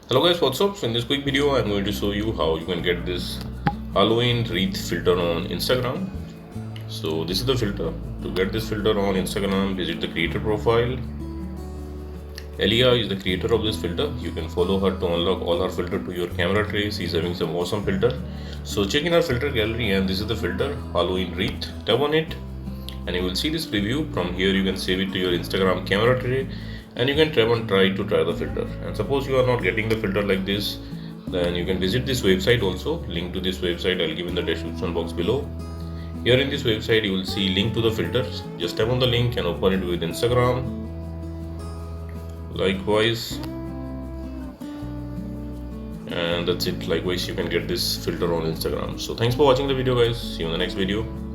Hello guys, what's up? So in this quick video I'm going to show you how you can get this Halloween wreath filter on Instagram. So this is the filter. To get this filter on Instagram, visit the creator profile. Elia is the creator of this filter. You can follow her to unlock all her filter to your camera tray. She's having some awesome filter. So check in her filter gallery and this is the filter Halloween wreath. Tap on it and you will see this preview. From here you can save it to your Instagram camera tray and you can tap and try to try the filter. And suppose you are not getting the filter like this, then you can visit this website also. Link to this website I'll give in the description box below. Here in this website you will see link to the filters. Just tap on the link and open it with Instagram. Likewise, and that's it. Likewise, you can get this filter on Instagram. So thanks for watching the video guys. See you in the next video.